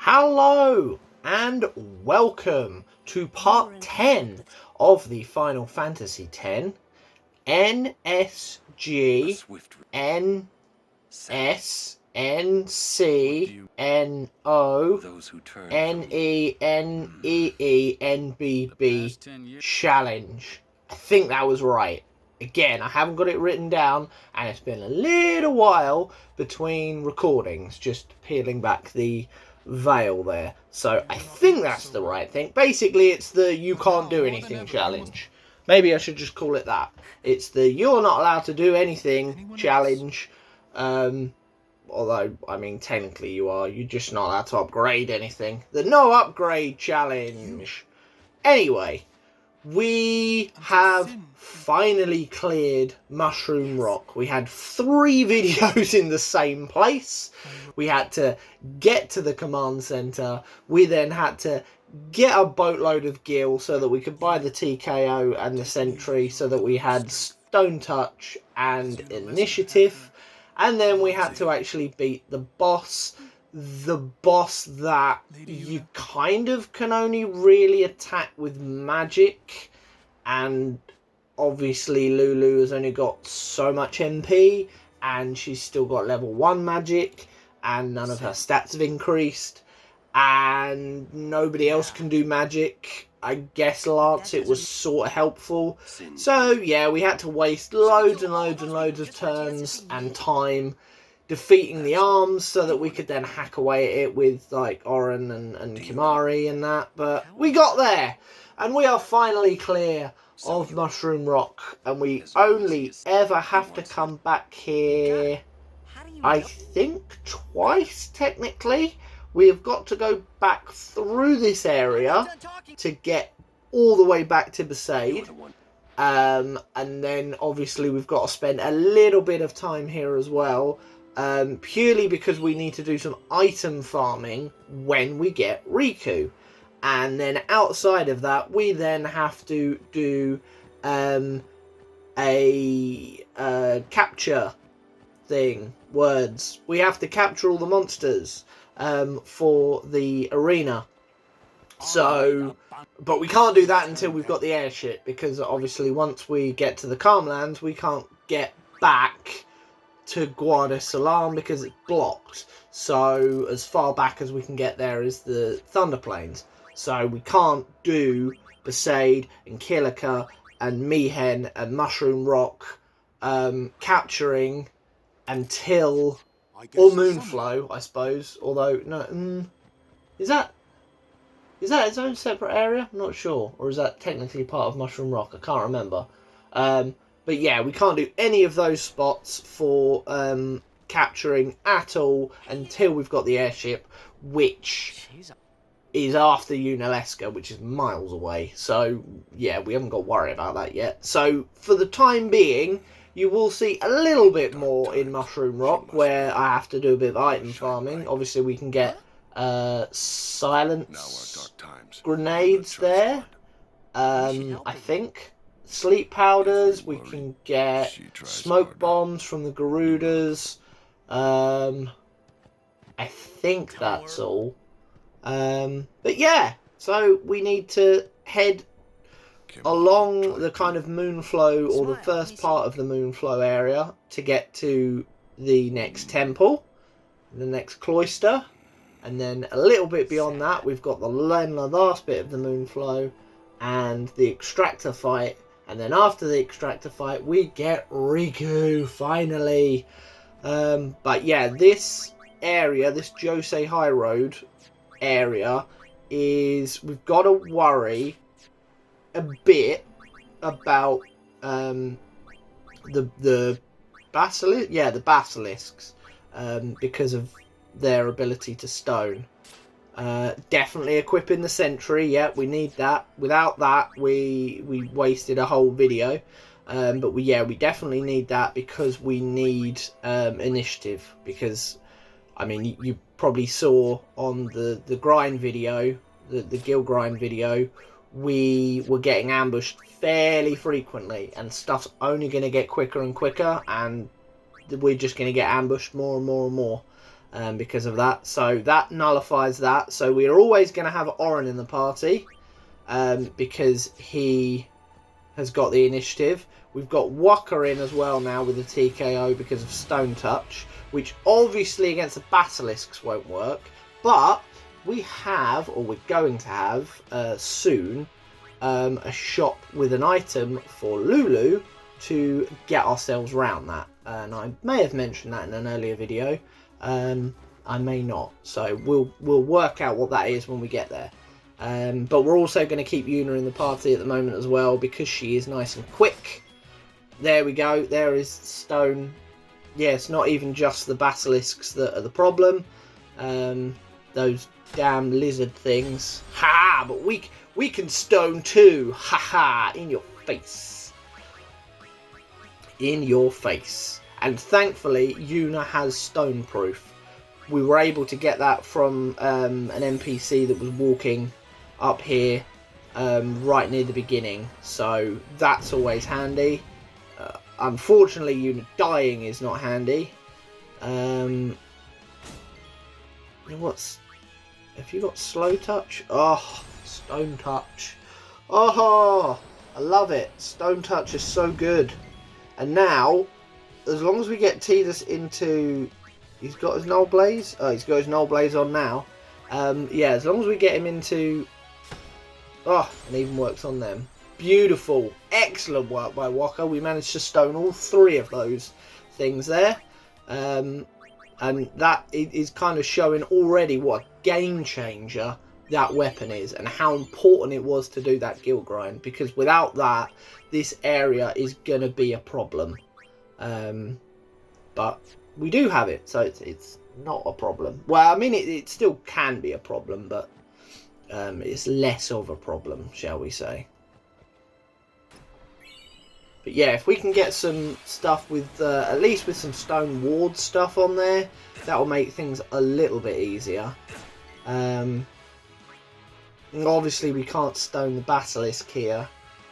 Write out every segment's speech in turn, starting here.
Hello and welcome to part 10 of the Final Fantasy X NSGNSNCNONENNEBB challenge. I think that was right. Again, I haven't got it written down and it's been a little while between recordings, just peeling back the veil there. So I think that's the right thing. Basically, it's the you can't do anything challenge. Maybe I should just call it that. It's the you're not allowed to do anything challenge. Although, I mean, technically you are. You're just not allowed to upgrade anything. The no upgrade challenge. Anyway, we have finally cleared Mushroom Rock. We had 3 videos in the same place. We had to get to the command center. We then had to get a boatload of gil so that we could buy the TKO and the sentry so that we had Stone Touch and Initiative. And then we had to actually beat the boss that you kind of can only really attack with magic, and obviously Lulu has only got so much MP and she's still got level 1 magic and none of her stats have increased and nobody else can do magic. I guess Lance, it was sort of helpful. So yeah, we had to waste loads and loads and loads of turns and time defeating the arms so that we could then hack away at it with like Oren and Kimari and that. But we got there and we are finally clear of Mushroom Rock, and we only ever have to come back here, I think, twice technically. We have got to go back through this area to get all the way back to Besaid. And then obviously we've got to spend a little bit of time here as well, purely because we need to do some item farming when we get Riku. And then outside of that, we then have to do a capture thing, words. We have to capture all the monsters for the arena. So, but we can't do that until we've got the airship, because obviously once we get to the Calmlands, we can't get back to Guarda Salam because it's blocked. So as far back as we can get there is the Thunder Plains. So we can't do Besaid and Kilika and Mihen and Mushroom Rock capturing until, or Moonflow, I suppose. Although no, is that its own separate area? I'm not sure. Or is that technically part of Mushroom Rock? I can't remember. But yeah, we can't do any of those spots for capturing at all until we've got the airship, which is after Unalesca, which is miles away. So yeah, we haven't got to worry about that yet. So for the time being, you will see a little bit more in Mushroom Rock, where I have to do a bit of item farming. Obviously we can get silence grenades there, I think. Sleep powders, we can get smoke bombs from the Garudas. I think that's all. But yeah, so we need to head along the kind of Moonflow, or the first part of the Moonflow area, to get to the next temple, the next cloister, and then a little bit beyond that we've got the last bit of the Moonflow and the extractor fight, and then after the extractor fight we get Riku finally. But yeah, this area, this Josei High Road area, is, we've got to worry a bit about the basilisk, the basilisks, because of their ability to stone. Definitely equipping the sentry, yeah, we need that. Without that we wasted a whole video. But we definitely need that, because we need initiative, because I mean, you probably saw on the grind video, the Gil grind video, we were getting ambushed fairly frequently, and stuff's only going to get quicker and quicker, and we're just going to get ambushed more and more and more. because of that. So that nullifies that. So we're always going to have Oren in the party because he has got the initiative. We've got Walker in as well now with the TKO because of Stone Touch, which obviously against the Basilisks won't work. But we have, or we're going to have soon, a shop with an item for Lulu to get ourselves round that. And I may have mentioned that in an earlier video. I may not. So we'll work out what that is when we get there. But we're also going to keep Una in the party at the moment as well because she is nice and quick. There we go. There is Stone. Yeah, it's not even just the Basilisks that are the problem. Those damn lizard things. Ha! But we can stone too. Ha ha! In your face. In your face. And thankfully, Una has stone proof. We were able to get that from an NPC that was walking up here right near the beginning. So that's always handy. Unfortunately, Una dying is not handy. Have you got slow touch? Oh, stone touch. Oh, I love it. Stone touch is so good. And now, as long as we get Tidus into... He's got his Null Blaze? Oh, he's got his Null Blaze on now. Yeah, as long as we get him into... Oh, and even works on them. Beautiful. Excellent work by Walker. We managed to stone all three of those things there. And that is kind of showing already what a game changer that weapon is and how important it was to do that guild grind, because without that this area is gonna be a problem. But we do have it, so it's not a problem. Well, I mean it still can be a problem, but it's less of a problem, shall we say. But yeah, if we can get some stuff with, at least with some stone ward stuff on there, that will make things a little bit easier. Obviously we can't stone the Basilisk here,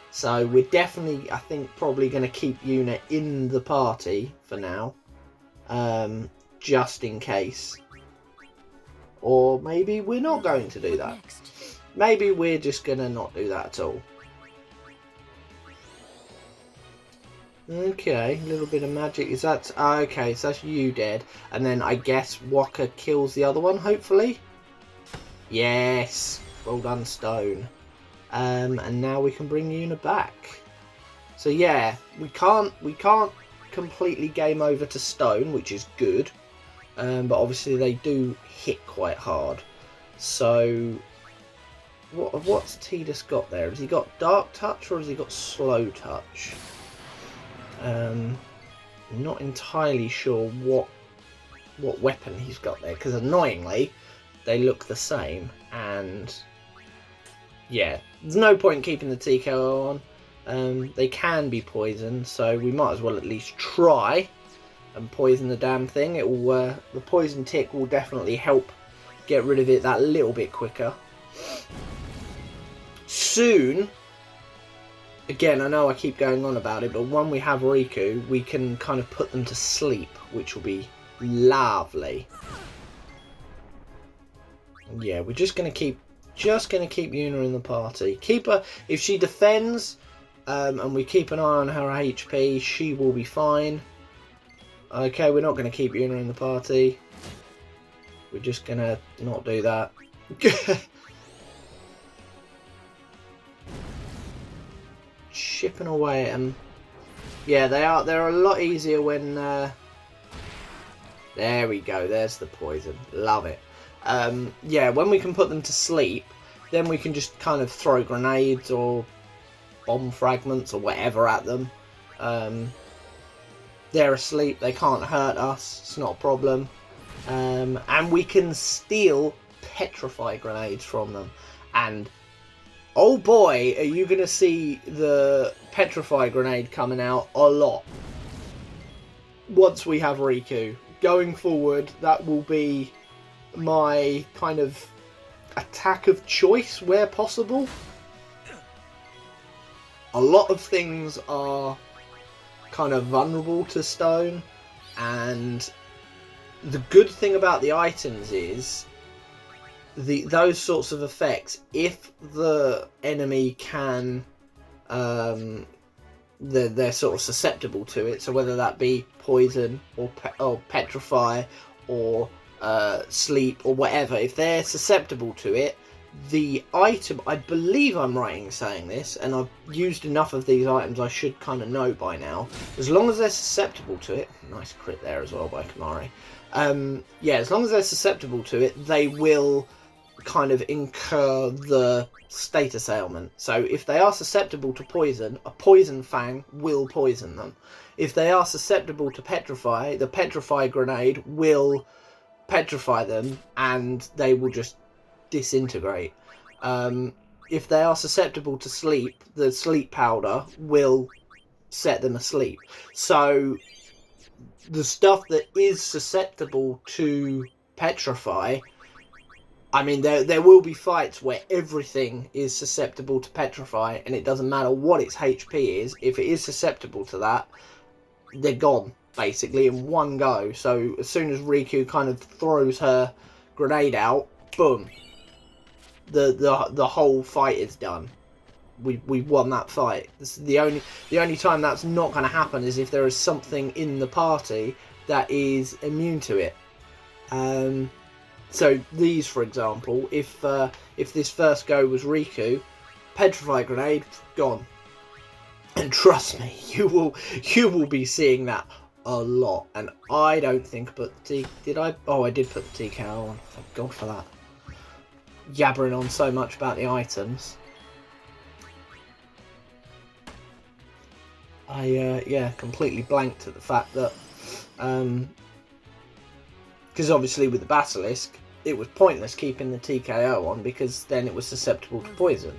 so we're definitely, I think, probably going to keep Una in the party for now, just in case. Or maybe we're not going to do that. Maybe we're just going to not do that at all. Okay, a little bit of magic. Is that... okay, so that's you dead. And then I guess Walker kills the other one, hopefully? Yes! Well done, Stone. And now we can bring Una back. So yeah, we can't completely game over to Stone, which is good. But obviously they do hit quite hard. So... what's Tidus got there? Has he got Dark Touch or has he got Slow Touch? Not entirely sure what weapon he's got there, because annoyingly they look the same, and yeah, there's no point keeping the TKO on. They can be poisoned, so we might as well at least try and poison the damn thing. It will the poison tick will definitely help get rid of it that little bit quicker. Soon, again, I know I keep going on about it, but when we have Riku, we can kind of put them to sleep, which will be lovely. Yeah, we're just gonna keep Una in the party. Keep her, if she defends, and we keep an eye on her HP, she will be fine. Okay, we're not gonna keep Una in the party. We're just gonna not do that. Chipping away at them. Yeah, they're a lot easier when there we go, there's the poison. Love it. Yeah, when we can put them to sleep, then we can just kind of throw grenades or bomb fragments or whatever at them. They're asleep, they can't hurt us, it's not a problem. And we can steal petrify grenades from them, and oh boy, are you going to see the Petrify grenade coming out a lot once we have Riku. Going forward, that will be my kind of attack of choice where possible. A lot of things are kind of vulnerable to stone, and the good thing about the items is those sorts of effects, if the enemy can they're sort of susceptible to it, so whether that be poison or petrify or sleep or whatever, if they're susceptible to it, the item, I believe I'm right in saying this, and I've used enough of these items I should kind of know by now, as long as they're susceptible to it, nice crit there as well by Kamari, yeah, as long as they're susceptible to it, they will kind of incur the status ailment. So if they are susceptible to poison, a poison fang will poison them. If they are susceptible to petrify, the petrify grenade will petrify them and they will just disintegrate. If they are susceptible to sleep, the sleep powder will set them asleep. So the stuff that is susceptible to petrify, I mean, there will be fights where everything is susceptible to petrify, and it doesn't matter what its HP is. If it is susceptible to that, they're gone, basically, in one go. So as soon as Riku kind of throws her grenade out, boom, the whole fight is done. We've won that fight. This is the only time that's not going to happen is if there is something in the party that is immune to it. So these, for example, if this first go was Riku, petrify grenade, gone. And trust me, you will be seeing that a lot. And I don't think I put the did I? Oh, I did put the TKO on. Thank God for that. Yabbering on so much about the items. I yeah, completely blanked at the fact that because obviously with the Basilisk, it was pointless keeping the TKO on because then it was susceptible to poison.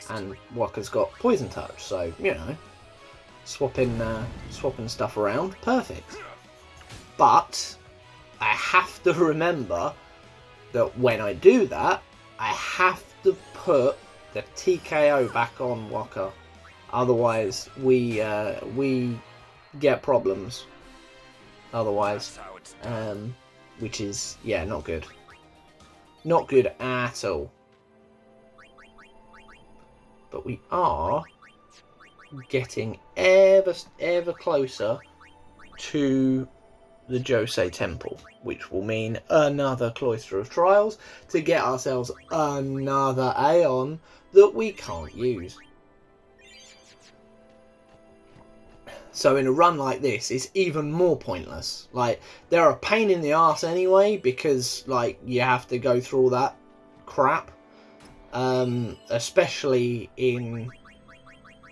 And Wakka's got poison touch, so, you know, swapping stuff around, perfect. But I have to remember that when I do that, I have to put the TKO back on Wakka. Otherwise, we get problems. Otherwise, which is, yeah, not good. Not good at all. But we are getting ever closer to the Josei Temple, which will mean another Cloister of Trials to get ourselves another Aeon that we can't use. So in a run like this, it's even more pointless. Like, they're a pain in the arse anyway, because, like, you have to go through all that crap. Especially in...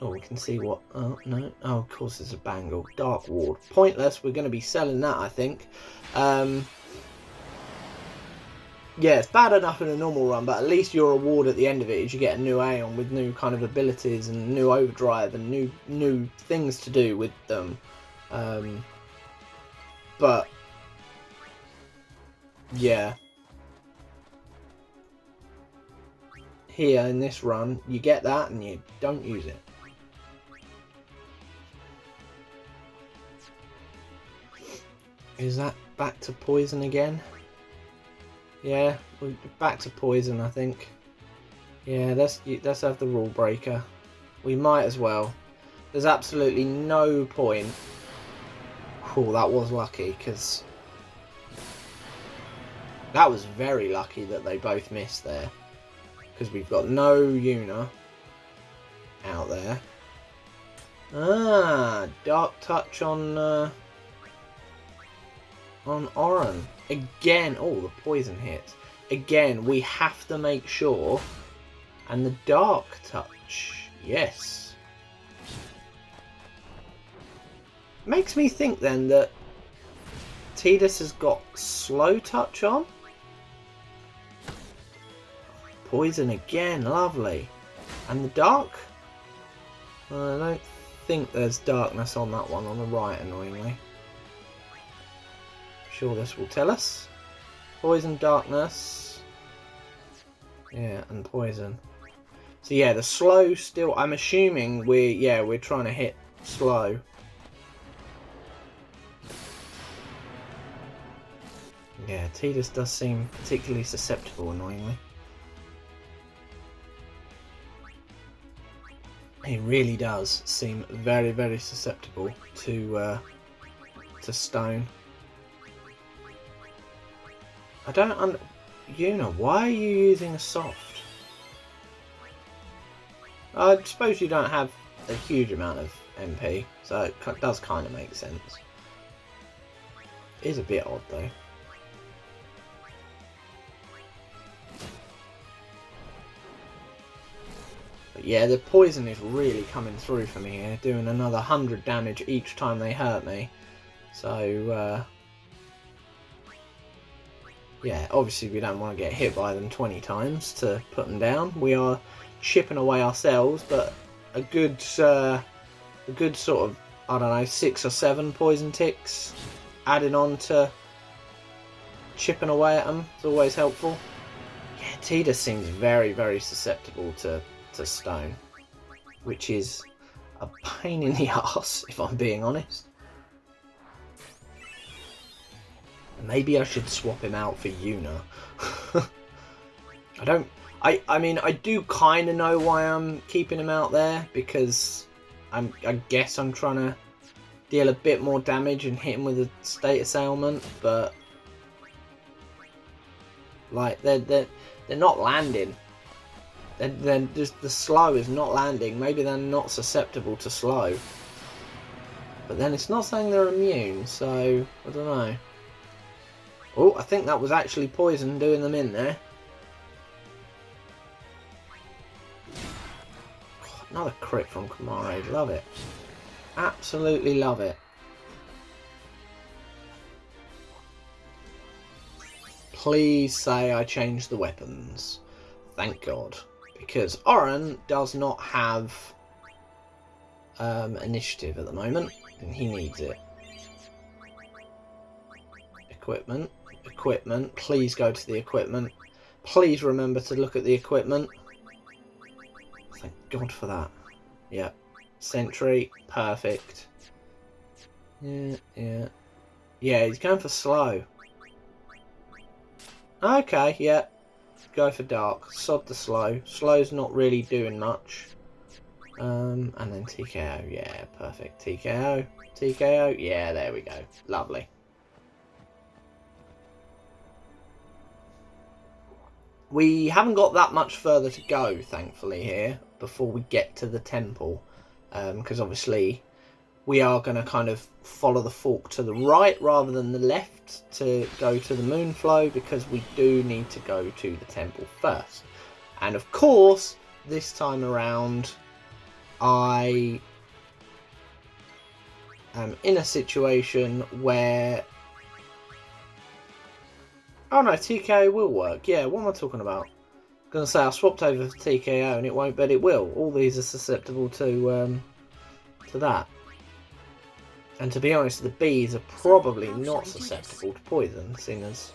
Oh, we can see what... Oh, no. Oh, of course there's a bangle. Dark Ward. Pointless. We're going to be selling that, I think. Yeah, it's bad enough in a normal run, but at least your reward at the end of it is you get a new Aeon with new kind of abilities and new Overdrive and new things to do with them. But yeah, here in this run, you get that and you don't use it. Is that back to poison again? Yeah, we're back to poison, I think. Yeah, let's have the rule breaker. We might as well. There's absolutely no point. Oh, that was lucky, because that was very lucky that they both missed there. Because we've got no Yuna out there. Ah, Dark Touch on Oran. Again, oh, the poison hits. Again, we have to make sure. And the Dark Touch, yes. Makes me think then that Tidus has got Slow Touch on. Poison again, lovely. And the Dark? I don't think there's darkness on that one on the right, annoyingly. Sure, this will tell us. Poison, darkness. Yeah, and poison. So yeah, the slow still, I'm assuming we're trying to hit slow. Yeah, Tidus does seem particularly susceptible, annoyingly. He really does seem very, very susceptible to stone. I don't Yuna, why are you using a soft? I suppose you don't have a huge amount of MP, so it does kind of make sense. It is a bit odd though. But yeah, the poison is really coming through for me here, doing another 100 damage each time they hurt me. So, yeah, obviously we don't want to get hit by them 20 times to put them down. We are chipping away ourselves, but a good sort of, I don't know, 6 or 7 poison ticks added on to chipping away at them is always helpful. Yeah, Tidus seems very, very susceptible to stone, which is a pain in the arse, if I'm being honest. Maybe I should swap him out for Yuna. I mean, I do kind of know why I'm keeping him out there, because I guess I'm trying to deal a bit more damage and hit him with a status ailment, but like they're not landing. Then just the slow is not landing. Maybe they're not susceptible to slow, but then it's not saying they're immune, so I don't know. Oh, I think that was actually poison doing them in there. Oh, another crit from Kamare. Love it. Absolutely love it. Please say I changed the weapons. Thank God. Because Oren does not have initiative at the moment, and he needs it. Equipment. Equipment. Please go to the equipment. Please remember to look at the equipment. Thank God for that. Yep. Sentry. Perfect. Yeah, yeah. Yeah, he's going for slow. Okay, yeah. Go for dark. Sod the slow. Slow's not really doing much. And then TKO. Yeah, perfect. TKO. TKO. Yeah, there we go. Lovely. We haven't got that much further to go, thankfully, here, before we get to the temple. Because obviously we are going to kind of follow the fork to the right rather than the left to go to the Moonflow, because we do need to go to the temple first. And of course, this time around, I am in a situation where... Oh no, TKO will work. Yeah, what am I talking about? I'm going to say I swapped over for TKO and it won't, but it will. All these are susceptible to that. And to be honest, the bees are probably not susceptible to poison, seeing as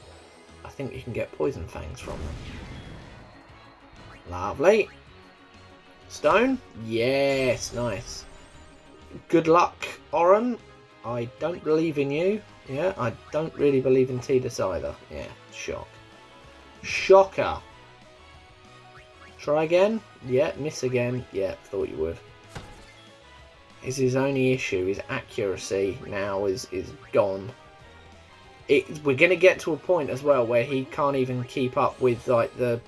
I think you can get poison fangs from them. Lovely. Stone? Yes, nice. Good luck, Oren. I don't believe in you. Yeah, I don't really believe in Tidus either. Yeah, shock. Shocker. Try again? Yeah, miss again. Yeah, thought you would. Is his only issue, his accuracy now is gone. We're going to get to a point as well where he can't even keep up with like the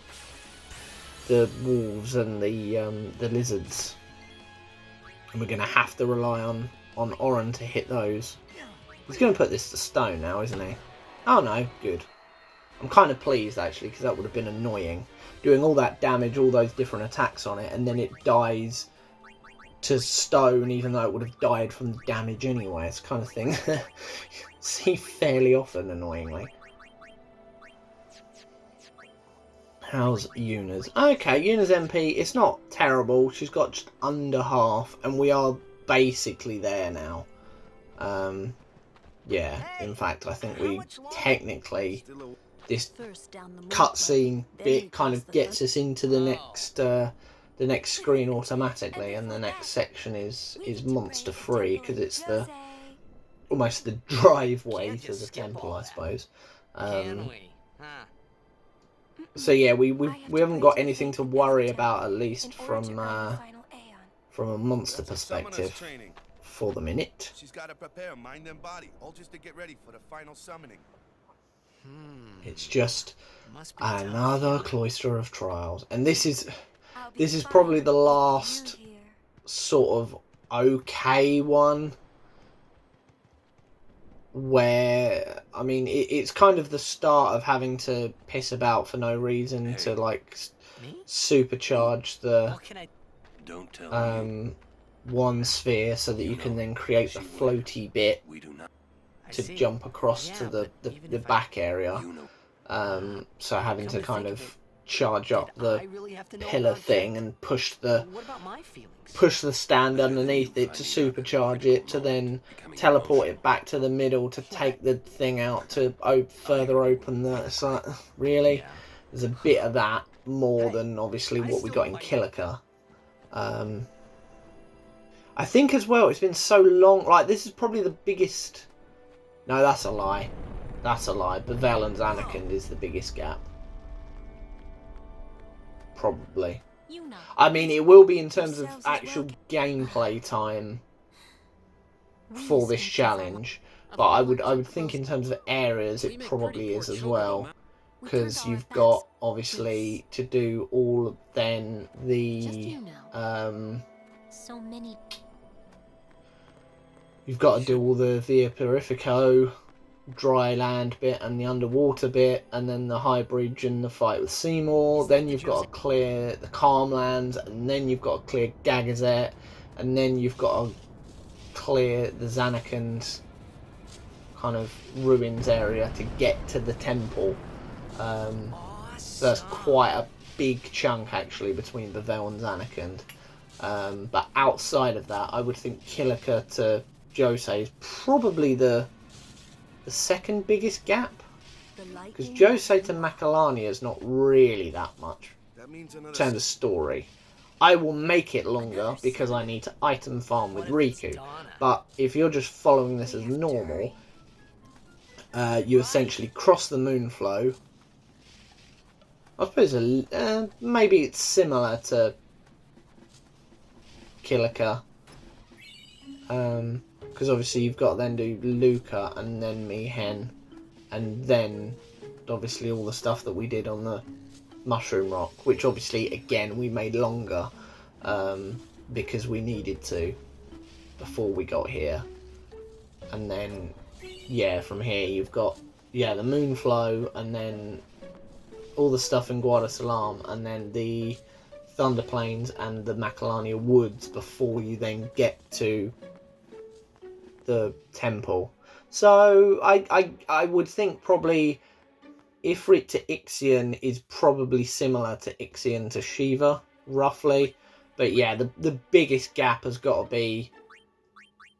wolves and the lizards. And we're going to have to rely on Oren to hit those. He's going to put this to stone now, isn't he? Oh no, good. I'm kind of pleased actually, because that would have been annoying. Doing all that damage, all those different attacks on it, and then it dies to stone, even though it would have died from the damage anyway. It's kind of thing see fairly often, annoyingly. How's Yuna's? Okay, Yuna's MP, it's not terrible. She's got just under half, and we are basically there now. Yeah, in fact, I think we technically, this cutscene bit kind of gets us into the next screen automatically, and the next section is monster free, because it's almost the driveway to the temple, I suppose. Can we? Huh. So yeah, we haven't got anything to worry about, at least from a monster perspective for the minute. She's got to prepare mind and body, all just to get ready for the final summoning. It's just Must be another tough. cloister of trials, and this is probably the last sort of okay one, where I mean it's kind of the start of having to piss about for no reason to like supercharge the What can I... Don't tell me. one sphere so that you can then create the floaty bit We do not. to jump across to the back area. You know. So having to kind of charge up Did I the really have to know pillar about thing that? and push the What about my feelings? stand underneath it to supercharge it, to then teleport it back to the middle to take the thing out to further open the... It's like, really? Yeah. There's a bit of that more than obviously what we got in Killiker. I think as well, it's been so long, like this is probably the biggest... No, that's a lie. That's a lie. Bevel and Zanarkand is the biggest gap. Probably. I mean, it will be in terms of actual gameplay time for this challenge, but I would think in terms of areas it probably is as well, because you've got obviously to do all of then the you've got to do all the Via Purifico dry land bit and the underwater bit, and then the high bridge and the fight with Seymour. Then you've got to clear the calm lands, and then you've got to clear Gagazet, and then you've got to clear the Zanarkand kind of ruins area to get to the temple. So that's quite a big chunk actually between Bevel and Zanarkand. But outside of that, I would think Killiker to Josei is probably the second biggest gap, because Josei to Macalania is not really that much in terms of story. I will make it longer because I need to item farm with Riku, but if you're just following this as normal, you essentially cross the Moonflow. I suppose maybe it's similar to Killiker, because obviously you've got to then do Luca and then Mihen, and then obviously all the stuff that we did on the Mushroom Rock, which obviously again we made longer because we needed to before we got here. And then yeah, from here you've got the Moonflow, and then all the stuff in Guadalsalam, and then the Thunder Plains and the Macalania Woods before you then get to the temple. So I would think probably Ifrit to Ixion is probably similar to Ixion to Shiva, roughly. But yeah, the biggest gap has got to be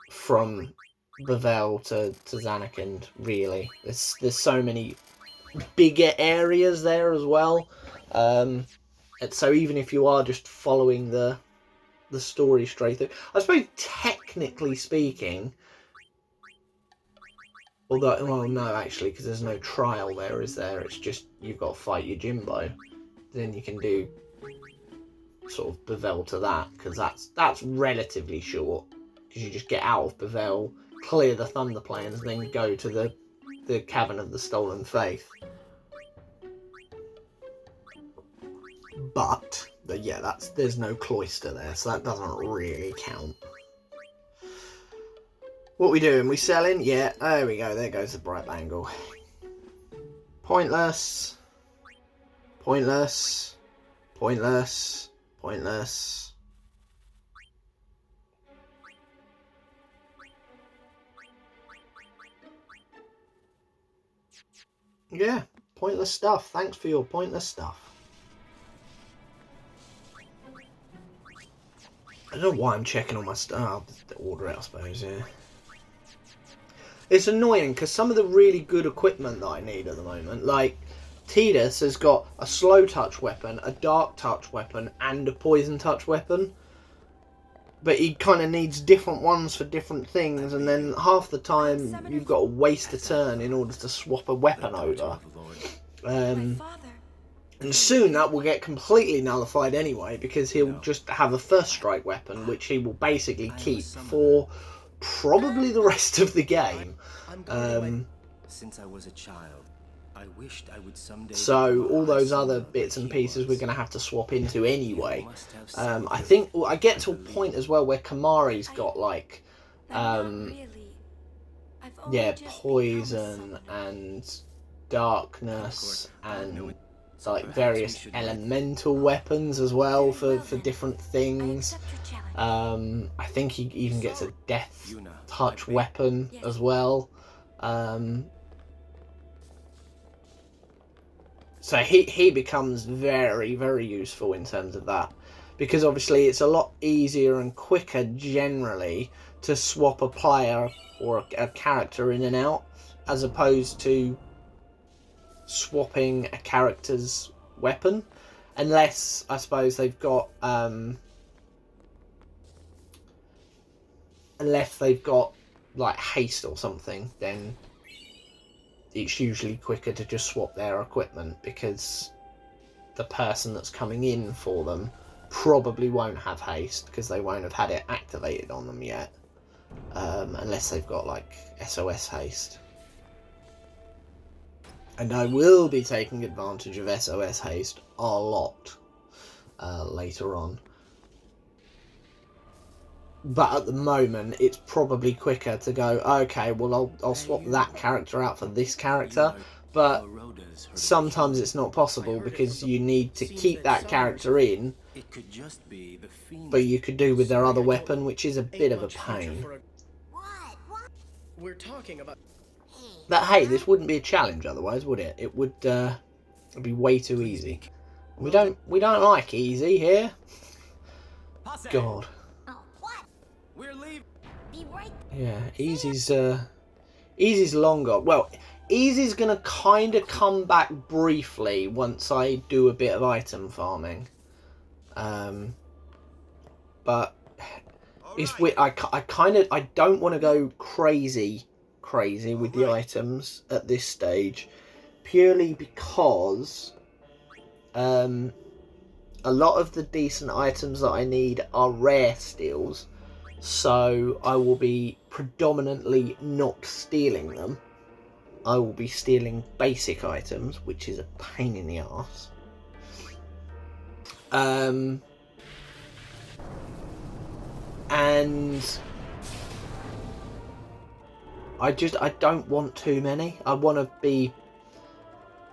from Bevel to Zanarkand, really. There's so many bigger areas there as well. So even if you are just following the story straight through, I suppose technically speaking, although, well, no, actually, because there's no trial there, is there? It's just you've got to fight your Jimbo. Then you can do sort of Bevel to that, because that's relatively short, because you just get out of Bevel, clear the Thunder Plains, and then go to the Cavern of the Stolen Faith. But yeah, there's no cloister there, so that doesn't really count. What we doing? We selling? Yeah, there we go. There goes the bright bangle. Pointless. Pointless. Pointless. Pointless. Yeah, pointless stuff. Thanks for your pointless stuff. I don't know why I'm checking all my stuff. Oh, order it, I suppose, yeah. It's annoying because some of the really good equipment that I need at the moment, like Tidus has got a slow touch weapon, a dark touch weapon, and a poison touch weapon. but he kind of needs different ones for different things, and then half the time you've got to waste a turn in order to swap a weapon over. And soon that will get completely nullified anyway, because he'll just have a first strike weapon, which he will basically keep for probably the rest of the game. Since I was a child, I wished I would someday. So all those other bits and pieces we're going to have to swap into anyway. I think I get to a point as well where Kamari's got like, yeah, poison and darkness and like various elemental weapons as well for different things. I think he even gets a death touch weapon as well. So he becomes very, very useful in terms of that, because obviously it's a lot easier and quicker generally to swap a player or a character in and out, as opposed to swapping a character's weapon, unless I suppose they've got like haste or something, then it's usually quicker to just swap their equipment, because the person that's coming in for them probably won't have haste, because they won't have had it activated on them yet, unless they've got like SOS haste. And I will be taking advantage of SOS haste a lot later on. But at the moment, it's probably quicker to go, okay, well, I'll swap that character out for this character. But sometimes it's not possible, because you need to keep that character in, but you could do with their other weapon, which is a bit of a pain. We're talking about. But hey, this wouldn't be a challenge otherwise, would it? It would it'd be way too easy. We don't like easy here. God. We're leaving. Yeah, easy's longer. Well, easy's gonna kind of come back briefly once I do a bit of item farming. But it's weird. I don't want to go crazy with the items at this stage, purely because a lot of the decent items that I need are rare steals. So I will be predominantly not stealing them. I will be stealing basic items, which is a pain in the arse. And I don't want too many. I want to be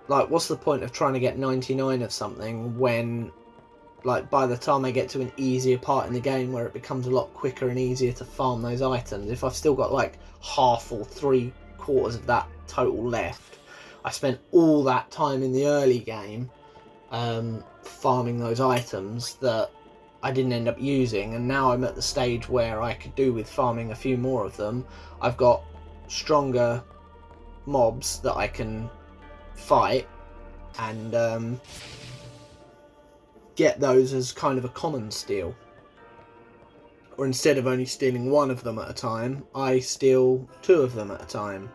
like, what's the point of trying to get 99 of something when, like, by the time I get to an easier part in the game where it becomes a lot quicker and easier to farm those items, if I've still got like half or 3/4 of that total left, I spent all that time in the early game farming those items that I didn't end up using, and now I'm at the stage where I could do with farming a few more of them. I've got stronger mobs that I can fight, and get those as kind of a common steal. Or instead of only stealing one of them at a time, I steal 2 of them at a time.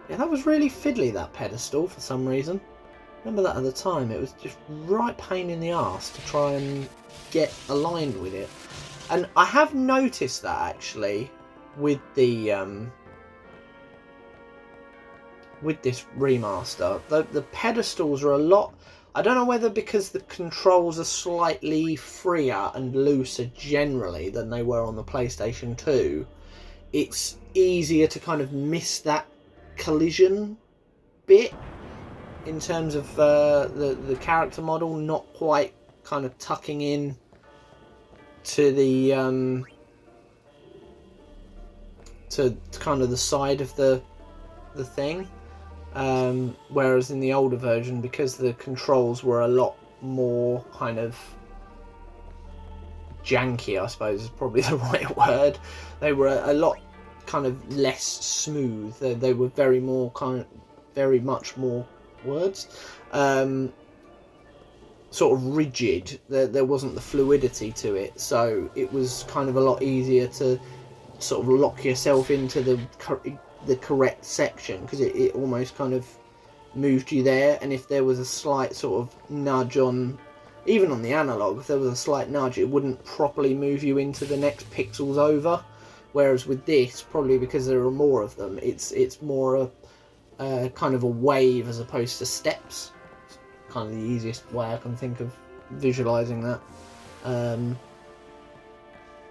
Yeah, that was really fiddly, that pedestal, for some reason. Remember that at the time, it was just right pain in the arse to try and get aligned with it. And I have noticed that, actually, with the with this remaster. The pedestals are a lot... I don't know whether because the controls are slightly freer and looser generally than they were on the PlayStation 2. It's easier to kind of miss that collision bit in terms of the character model not quite kind of tucking in to the to kind of the side of the thing, whereas in the older version, because the controls were a lot more kind of janky, I suppose is probably the right word, they were a lot kind of less smooth. They were very much more words. sort of rigid. There wasn't the fluidity to it, so it was kind of a lot easier to sort of lock yourself into the correct section, because it almost kind of moved you there. And if there was a slight sort of nudge on, even on the analog, if there was a slight nudge, it wouldn't properly move you into the next pixels over. Whereas with this, probably because there are more of them, it's more a kind of a wave as opposed to steps. It's kind of the easiest way I can think of visualizing that.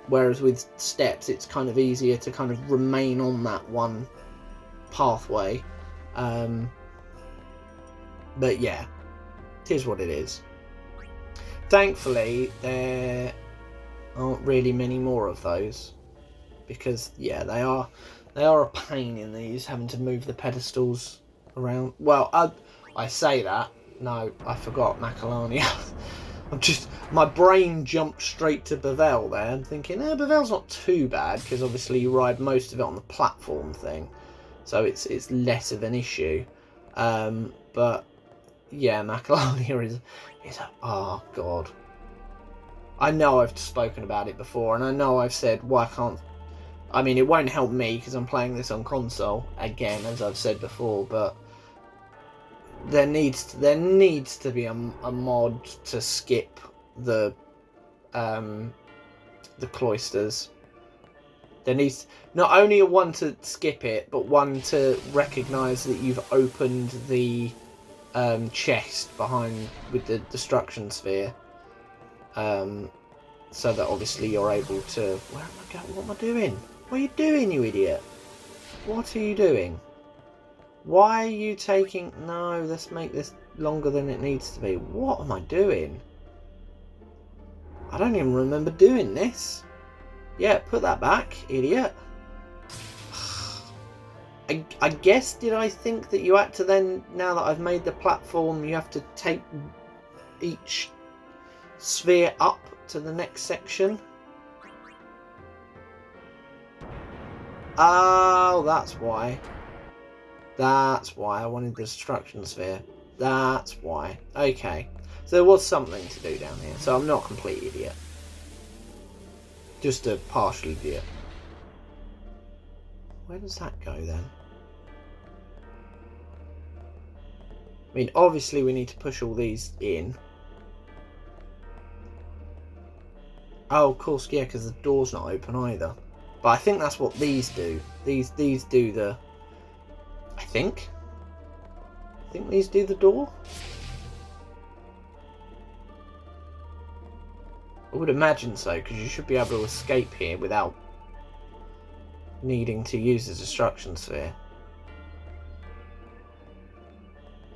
Whereas with steps, it's kind of easier to kind of remain on that one pathway. But yeah, it is what it is. Thankfully, there aren't really many more of those, because yeah, they are a pain in these, having to move the pedestals around. Well, I say that. No, I forgot Macalania. My brain jumped straight to Bevelle there. I'm thinking, Bevelle's not too bad, because obviously you ride most of it on the platform thing, so it's less of an issue. But yeah, Macalania is oh god. I know I've spoken about it before, and I know I've said, why can't... I mean, it won't help me because I'm playing this on console, again, as I've said before, but there needs to be a mod to skip the cloisters. There needs not only a one to skip it, but one to recognise that you've opened the chest behind with the destruction sphere, so that obviously you're able to... Where am I going? What am I doing? What are you doing, you idiot? What are you doing? Why are you taking... No, let's make this longer than it needs to be. What am I doing? I don't even remember doing this. Yeah, put that back, idiot. I guess, did I think that you had to then, now that I've made the platform, you have to take each sphere up to the next section? Oh, that's why. That's why I wanted the destruction sphere. That's why. Okay. So there was something to do down here. So I'm not a complete idiot. Just a partial idiot. Where does that go then? I mean, obviously we need to push all these in. Oh, of course, yeah, because the door's not open either. But I think that's what these do. These do the... I think these do the door? I would imagine so, because you should be able to escape here without needing to use the destruction sphere.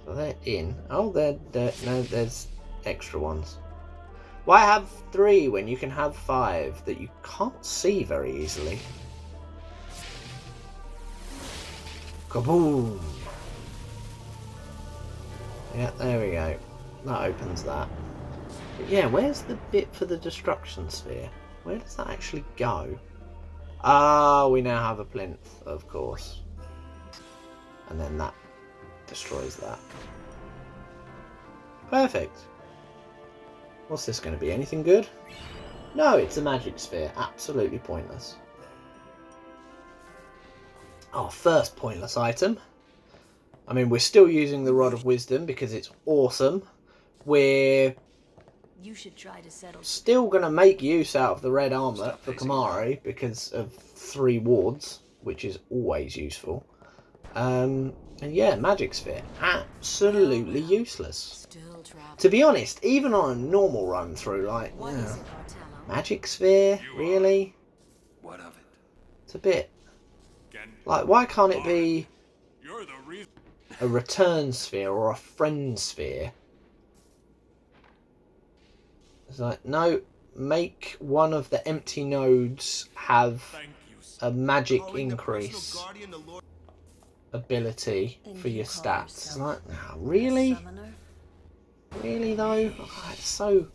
So they're in. Oh, no, there's extra ones. Why have 3 when you can have 5 that you can't see very easily? Kaboom! Yeah, there we go. That opens that. But yeah, where's the bit for the destruction sphere? Where does that actually go? Ah, we now have a plinth, of course. And then that destroys that. Perfect. What's this going to be? Anything good? No, it's a magic sphere. Absolutely pointless. Our first pointless item. I mean, we're still using the Rod of Wisdom because it's awesome. We're still going to make use out of the red armor for Kamari because of 3 wards, which is always useful. And yeah, magic sphere. Absolutely useless. To be honest, even on a normal run through, like, magic sphere? Really? What of it? It's a bit... Like, why can't it be a return sphere or a friend sphere? It's like, no, make one of the empty nodes have a magic increase ability for your stats. It's like, oh, really? Really though? Oh, it's so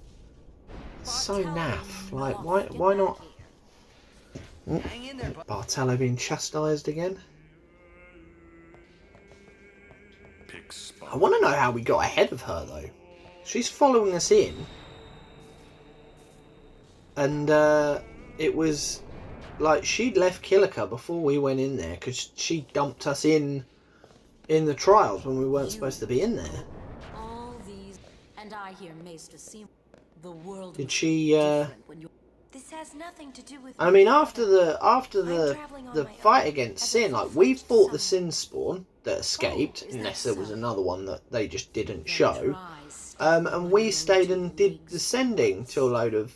naff. Like, why not? Bartello being chastised again. I want to know how we got ahead of her though. She's following us in. And it was like she'd left Killiker before we went in there because she dumped us in the trials when we weren't supposed to be in there. All these, and I hear Maester seem the world. Did she? This has nothing to do with. I mean, after the fight against Sin, like we fought the Sin spawn that escaped, unless there was another one that they just didn't show. And we stayed and did the sending to a load of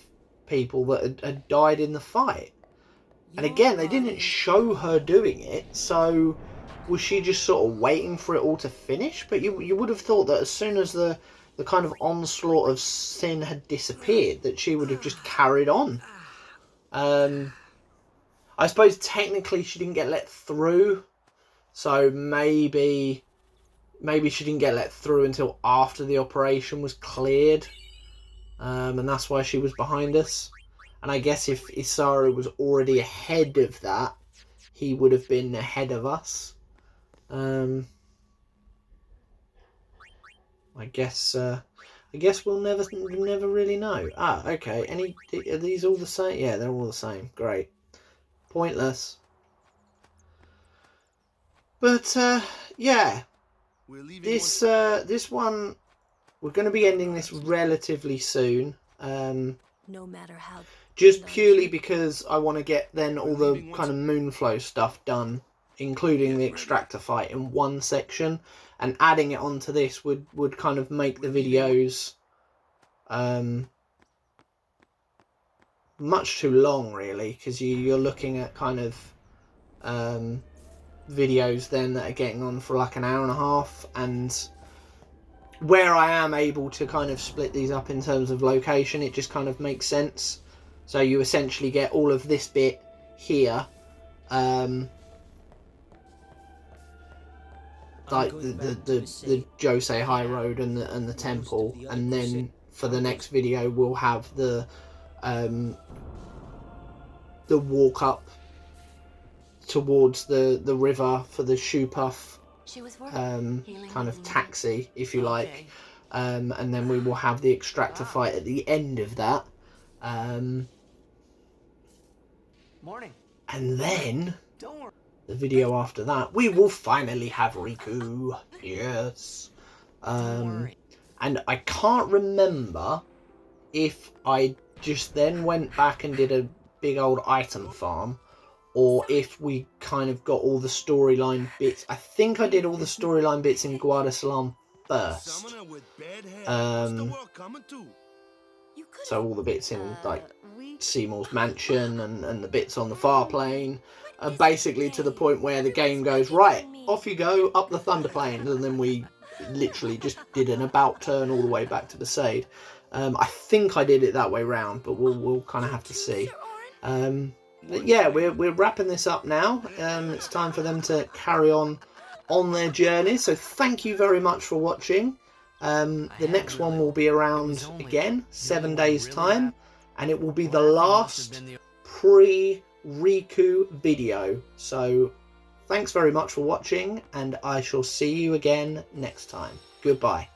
people that had died in the fight. And again, they didn't show her doing it, so was she just sort of waiting for it all to finish? But you would have thought that as soon as the kind of onslaught of Sin had disappeared, that she would have just carried on. I suppose technically she didn't get let through, so maybe she didn't get let through until after the operation was cleared, and that's why she was behind us. And I guess if Isaru was already ahead of that, he would have been ahead of us. I guess we'll never really know. Ah, okay. Are these all the same? Yeah, they're all the same. Great. Pointless. But yeah, this one, we're going to be ending this relatively soon. No matter how. Just purely because I want to get then all the kind of Moonflow stuff done, including the extractor fight in one section, and adding it onto this would kind of make the videos much too long, really, because you're looking at kind of videos then that are getting on for like an hour and a half, and where I am able to kind of split these up in terms of location, it just kind of makes sense. So you essentially get all of this bit here, like the Josei High Road and the temple, and then for the next video we'll have the walk up towards the river for the Shoe Puff kind of taxi, if you like, and then we will have the extractor fight at the end of that, Morning. and then Don't worry. the video after that we will finally have Riku. Yes. And I can't remember if I just then went back and did a big old item farm, or if we kind of got all the storyline bits. I think I did all the storyline bits in Guadasalam first. So all the bits in like Seymour's mansion and the bits on the far plane, basically to the point where the game goes, right, off you go up the Thunder Plains, and then we literally just did an about turn all the way back to Besaid. I think I did it that way round, but we'll kind of have to see. But yeah, we're wrapping this up now. It's time for them to carry on their journey. So thank you very much for watching. The next one will be around again 7 days time, and it will be the last pre-Riku video. So thanks very much for watching, and I shall see you again next time. Goodbye.